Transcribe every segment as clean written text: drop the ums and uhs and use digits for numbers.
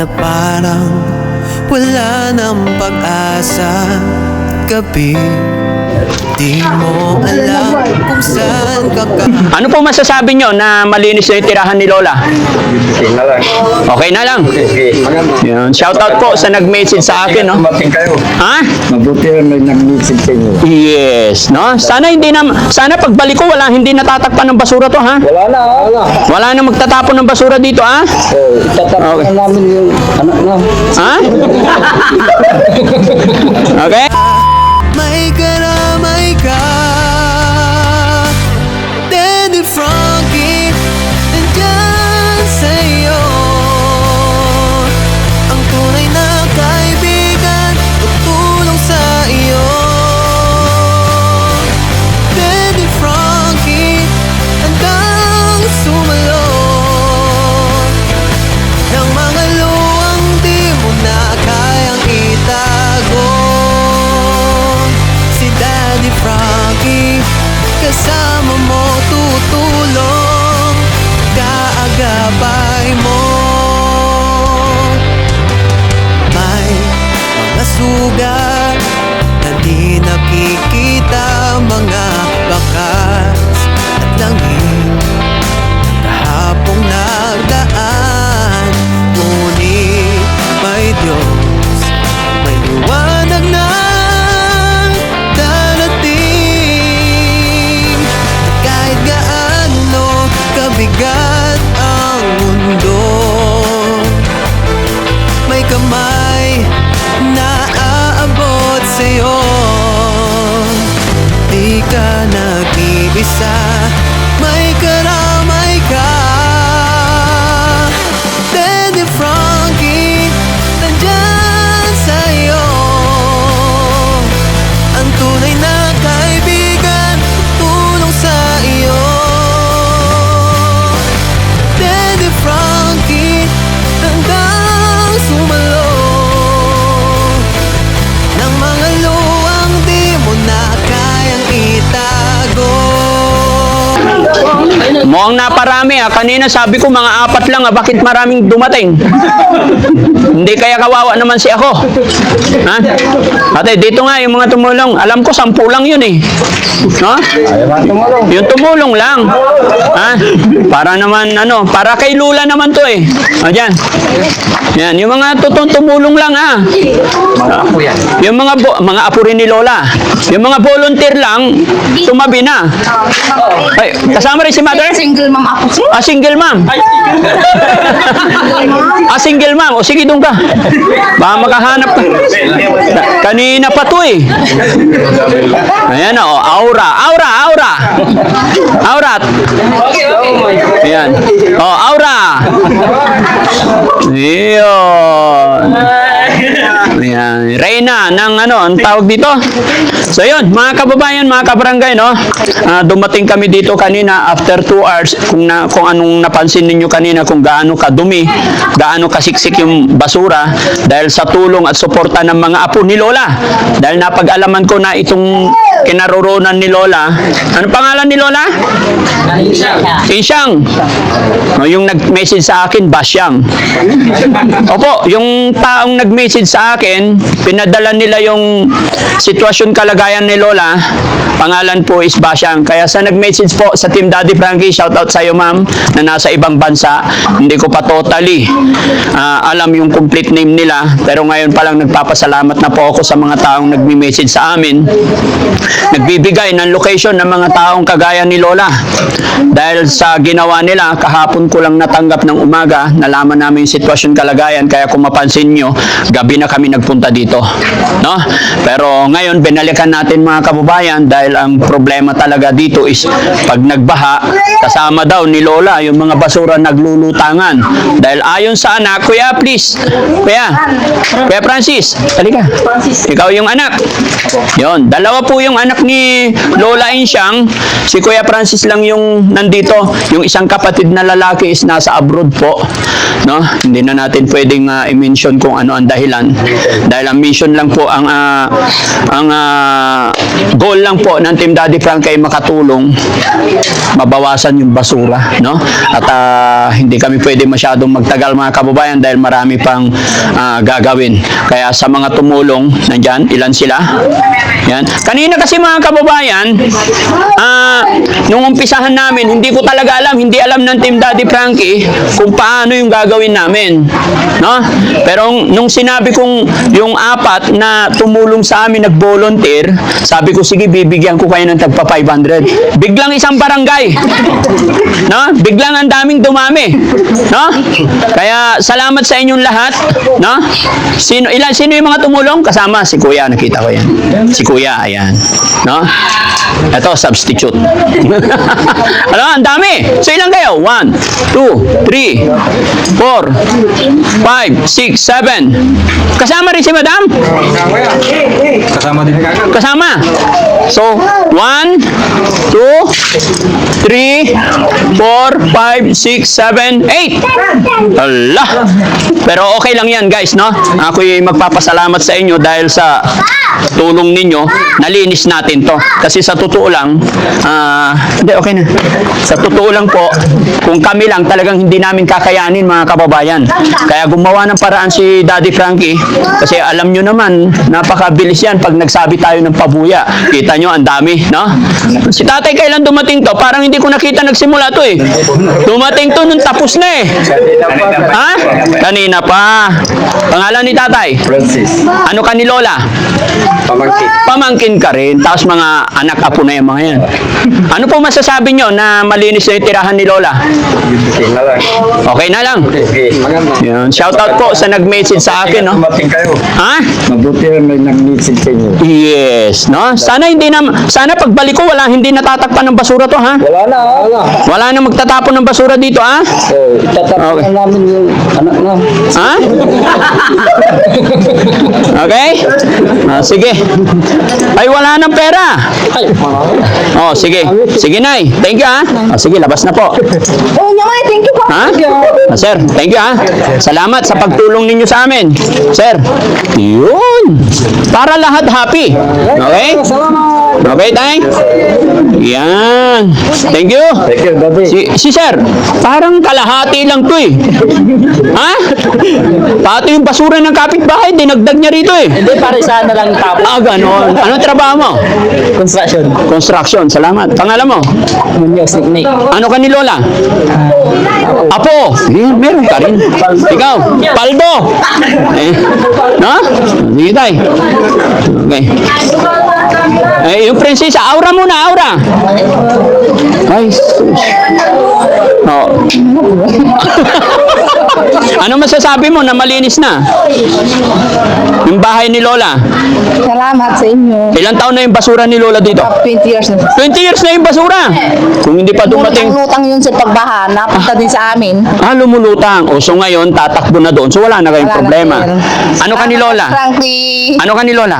na parang wala ng pag-asa. Gabi, di mo alam kung saan ka Ano po masasabi nyo na malinis na yung tirahan ni Lola? Okay na lang. Yan. Shout out po sa nag-message sa akin, no? Ha? Mabuti rin may nag-message sa inyo. Yes, no? Sana pagbalik ko hindi natatakpan ng basura to, ha? Wala na. Wala na magtatapon ng basura dito, ha? Tatapos Okay. na namin yung anak na. Ha? Okay? may karamay ka. Daddy Frankie, nandyan sa'yo. Ang tunay na kaibigan, tutulong sa iyo. Daddy Frankie, handang sumalot ng mga luwang di mo na kayang itago. Si Daddy Frankie, kasama mo tutulong, kaagapay mo. May mga sugat na di nakikita, mga bakas at langit kahapong nagdaan. Ngunit may Diyos, may liwanag na darating. At kahit gaano kabigat ang mundo, may kamay na aabot sa'yo. Di ka nag-iisa, may karamay ka. Daddy Frankie, nandyan sa'yo. Ang tunay na kaibigan, tulong sa iyo. Daddy Frankie, hanggang sumalot ng mga luwang di mo na kayang itago. Mukhang naparami, ha? Kanina sabi ko mga 4 lang, ha? Bakit maraming dumating? Hindi kaya kawawa naman si ako. Ha? Ate, dito nga yung mga tumulong. Alam ko 10 lang yun, eh. No? Yung tumulong lang. Ha? Para naman, para kay Lula naman to, eh. O, dyan. Yan, yung mga tumulong lang, ha? Yung mga apo rin ni Lola. Yung mga volunteer lang, tumabi na. Ay, kasama rin si Mother? Single mom ako. Single mom. Single mom. O sige, doon ka. Baka makahanap ka. Kanina pa to, eh. Ayan, o. Aura. Ayan. O, Aura. Iyon. Ayan. Reyna ng ang tawag dito. So yun, mga kababayan, mga kabarangay, no? Dumating kami dito kanina after 2 hours. Kung anong napansin ninyo kanina, kung gaano kadumi, gaano kasiksik yung basura, dahil sa tulong at suporta ng mga apo ni Lola. Dahil napag-alaman ko na itong kinaroroonan ni Lola. Ano pangalan ni Lola? Insyang. Yung nag-message sa akin, Basyang. Opo, yung taong nag-message sa akin, pinadala nila yung sitwasyon kalagayan ni Lola. Pangalan po is Basyang. Kaya sa nag-message po sa Team Daddy Frankie, shout out sa iyo, ma'am, na nasa ibang bansa. Hindi ko pa totally alam yung complete name nila. Pero ngayon pa lang nagpapasalamat na po ako sa mga taong nag-message sa amin. Nagbibigay ng location ng mga taong kagaya ni Lola. Dahil sa ginawa nila, kahapon ko lang natanggap ng umaga, nalaman namin yung sitwasyon kalagayan. Kaya kung mapansin nyo, gabi na kami nagpunta dito. No? Pero ngayon, binalikan natin mga kababayan dahil ang problema talaga dito is pag nagbaha, kasama daw ni Lola yung mga basura naglulutangan. Dahil ayon sa anak, Kuya, please. Kuya Francis, halika. Ikaw yung anak. Yon, dalawa po yung anak ni Lola Insyang. Si Kuya Francis lang yung nandito. Yung isang kapatid na lalaki is nasa abroad po. No? Hindi na natin pwedeng i-mention kung ano ang dahilan. Dahil ang mission lang po ang goal lang po ng Team Daddy Frankie ay makatulong mabawasan yung basura, no? At hindi kami pwede masyadong magtagal mga kababayan dahil marami pang gagawin. Kaya sa mga tumulong, nandyan, ilan sila? Yan. Kanina kasi mga kababayan, nung umpisahan namin, hindi ko talaga alam, hindi alam ng Team Daddy Frankie kung paano yung gagawin namin, no? Pero nung sinabi kong yung apat na tumulong sa amin, nag-volunteer, sabi ko, sige, bibigyan ko kayo ng tagpa 500. Biglang isang barangay, no? Biglang ang daming dumami, no? Kaya salamat sa inyong lahat, no? Sino yung mga tumulong? Kasama si Kuya, nakita ko yan. Si Kuya, ayan, no? Ito, substitute. Ano, ang dami. So, ilan kayo? 1, 2, 3, 4, 5, 6, 7. Kasama rin si Madam? Kasama din. Kasama. So, 1, 2, 3, 4, 5, 6, 7, 8. Allah. Pero okay lang yan, guys, no? Ako'y magpapasalamat sa inyo dahil sa tulong ninyo, nalinis natin to. Kasi sa totoo lang, hindi, okay na. Sa totoo lang po, kung kami lang, talagang hindi namin kakayanin, mga kababayan. Kaya gumawa ng paraan si Daddy Frankie, kasi alam nyo naman, napakabilis yan pag nagsabi tayo ng pabuya. Kita nyo, ang dami, no? Si tatay kailan dumating to? Parang hindi ko nakita nagsimula to eh. Dumating to nung tapos na eh. Ha? Kanina pa. Pangalan ni tatay? Francis. Ano ka ni Lola? Pamangkin. Pamangkin ka rin, tapos mga anak apo na yung mga yan. Ano po masasabi nyo na malinis na yung tirahan ni Lola? Okay na lang. Okay na lang. Okay. Yun. Shout out po sa nag-message sa akin, no? Dumating kayo. Ha? Mabuti rin may nag-message sa inyo. Yes, no? Sana pagbalik ko hindi natatakpan ng basura to, ha? Wala na. Wala na magtatapon ng basura dito, ha? So, itatapon Okay. namin yung anak na. Ha? Okay? Sige. Ay, wala nang pera. Oh, sige. Sige, Nay. Thank you, ha? Sige, labas na po. Oo naman, thank you po. Ha? Sir, thank you, ha? Salamat sa pagtulong ninyo sa amin. Sir, yun. Para lahat happy. Okay? Okay, tay? Yan. Thank you. Thank you, Daddy. Si Sir, parang kalahati lang to eh. Ha? Pati yung basura ng kapitbahay, dinagdag niya rito eh. Hindi, para isa na lang tapos. Ganon. Anong trabaho mo? Construction. Construction. Salamat. Pangalan mo? Munyos, nickname. Ano ka ni Lola? Apo. Meron ka rin. Ikaw? Paldo. No? Sige tay. Okay. Yung prinsesa, aura muna, aura. Ay, sus. Oh. Ano masasabi mo na malinis na? Yung bahay ni Lola. Salamat sa inyo. Ilang taon na yung basura ni Lola dito? 20 years na. 20 years na yung basura. Kung hindi pa dumating. Lutang yun sa pagbaha. Napunta din sa amin. Lumulutang. O, so ngayon, tatakbo na doon. So wala na kayong Wala na, problema. sir. Ano ka ni Lola? Frankly, Ano ka ni Lola?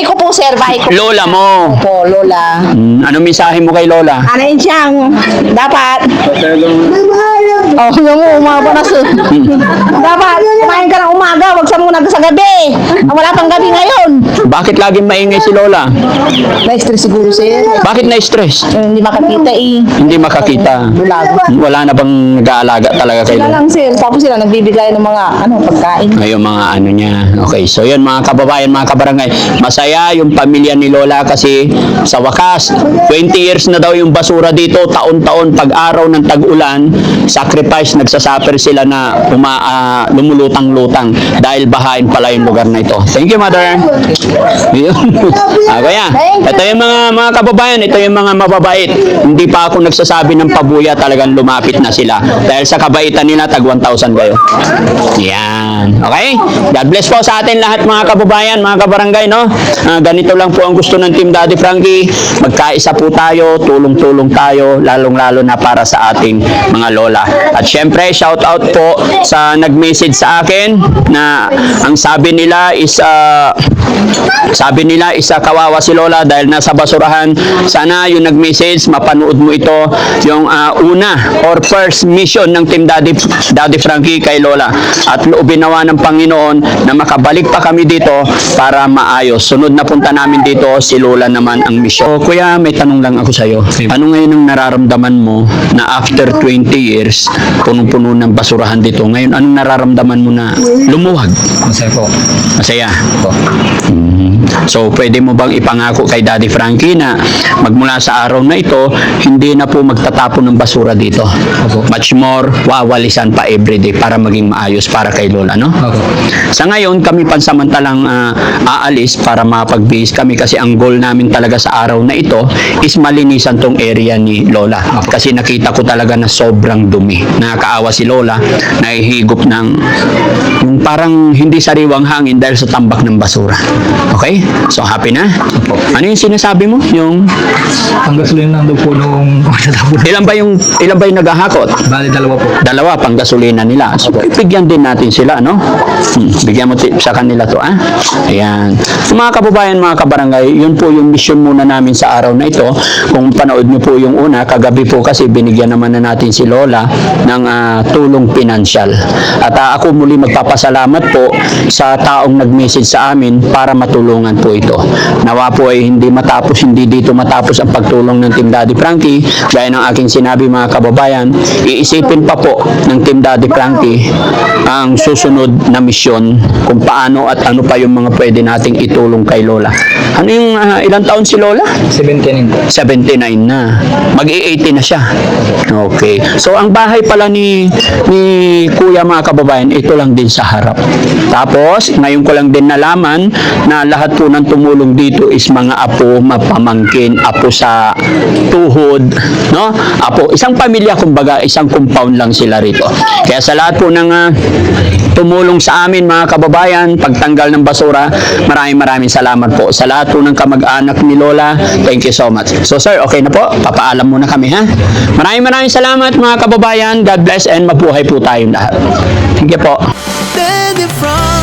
bahay ko po, sir. Bahay ko. Lola mo. Po, Lola. Ano mensahe mo kay Lola? Ano yun siyang dapat? Oh, yung umaba na sir. Dapat, kumain ka ng umaga. Huwag sa muna sa gabi. Wala pang gabi ngayon. Bakit laging maingay si Lola? Na-stress siguro, sir. Bakit na-stress? Hindi makakita eh. Hindi makakita. Bulag. Wala na bang nag-aalaga talaga kay Sila Lola? lang, sir. Tapos sila nagbibigay ng mga pagkain. Ngayon mga ano niya. Okay, so yun mga kababayan, mga kabarangay. Masaya yung pamilya ni Lola kasi sa wakas, 20 years na daw yung basura dito, taon-taon, pag araw ng tag-ulan, sacrifice, nagsasuffer sila na lumulutang-lutang dahil bahain pala yung lugar na ito. Thank you, Mother. Yun. Kaya, ito yung mga kababayan, ito yung mga mababait. Hindi pa ako nagsasabi ng pabuya, talagang lumapit na sila. Dahil sa kabaitan nila, tag 1,000 kayo. Yan. Okay? God bless po sa atin lahat mga kababayan, mga kabarangay, no? Ganito lang po ang gusto ng Team Daddy Frankie. Magkaisa po tayo, tulong-tulong tayo, lalong-lalo na para sa ating mga lola. At At syempre, shout out po sa nag-message sa akin na ang sabi nila is kawawa si Lola dahil nasa basurahan. Sana yung nag-message, mapanood mo ito, yung una or first mission ng Team Daddy Frankie kay Lola. At loobin nawa ng Panginoon na makabalik pa kami dito para maayos. Sunod na punta namin dito, si Lola naman ang mission. So, kuya, may tanong lang ako sa'yo. Ano ngayon ang nararamdaman mo na after 20 years, punong-puno ng basurahan dito? Ngayon, anong nararamdaman mo na lumuwag? Masaya po. Masaya. So, pwede mo bang ipangako kay Daddy Frankie na magmula sa araw na ito, hindi na po magtatapon ng basura dito? Much more, wawalisan pa everyday para maging maayos para kay Lola, no? Sa ngayon, kami pansamantalang aalis para mapagbihis kami kasi ang goal namin talaga sa araw na ito is malinisan tong area ni Lola. Kasi nakita ko talaga na sobrang dumi. Nakakaawa si Lola, nahihigop ng yung parang hindi sariwang hangin dahil sa tambak ng basura. Okay? So, happy na? Ano yung sinasabi mo? Yung Ang gasolina nandun po nung natapon. ilan ba yung naghahakot? Bali, dalawa po. Dalawa pang gasolina nila. So, bigyan din natin sila, no? Bigyan mo sa kanila to, ah? Ayan. So, mga kababayan, mga kabarangay, yun po yung mission muna namin sa araw na ito. Kung panood nyo po yung una, kagabi po kasi binigyan naman na natin si Lola ng tulong pinansyal. At ako muli magpapasalamat po sa taong nag-message sa amin para matulungan po ito. Nawa po ay hindi dito matapos ang pagtulong ng Team Daddy Frankie. Gaya ng aking sinabi, mga kababayan, iisipin pa po ng Team Daddy Frankie ang susunod na misyon kung paano at ano pa yung mga pwede nating itulong kay Lola. Ano yung ilang taon si Lola? 79 po. 79 na. Mag-i-80 na siya. Okay. So, ang bahay pala ni Kuya, mga kababayan, ito lang din sa harap. Tapos, ngayon ko lang din nalaman na lahat po ng tumulong dito is mga apo, mapamangkin, apo sa tuhod, no? Apo, isang pamilya, kumbaga, isang compound lang sila rito. Kaya sa lahat po ng tumulong sa amin, mga kababayan, pagtanggal ng basura, maraming salamat po. Sa lahat po ng kamag-anak ni Lola, thank you so much. So, sir, okay na po? Papaalam muna kami, ha? Maraming salamat, mga kababayan. God bless and mabuhay po tayong lahat. Thank you po. Daddy Frankie.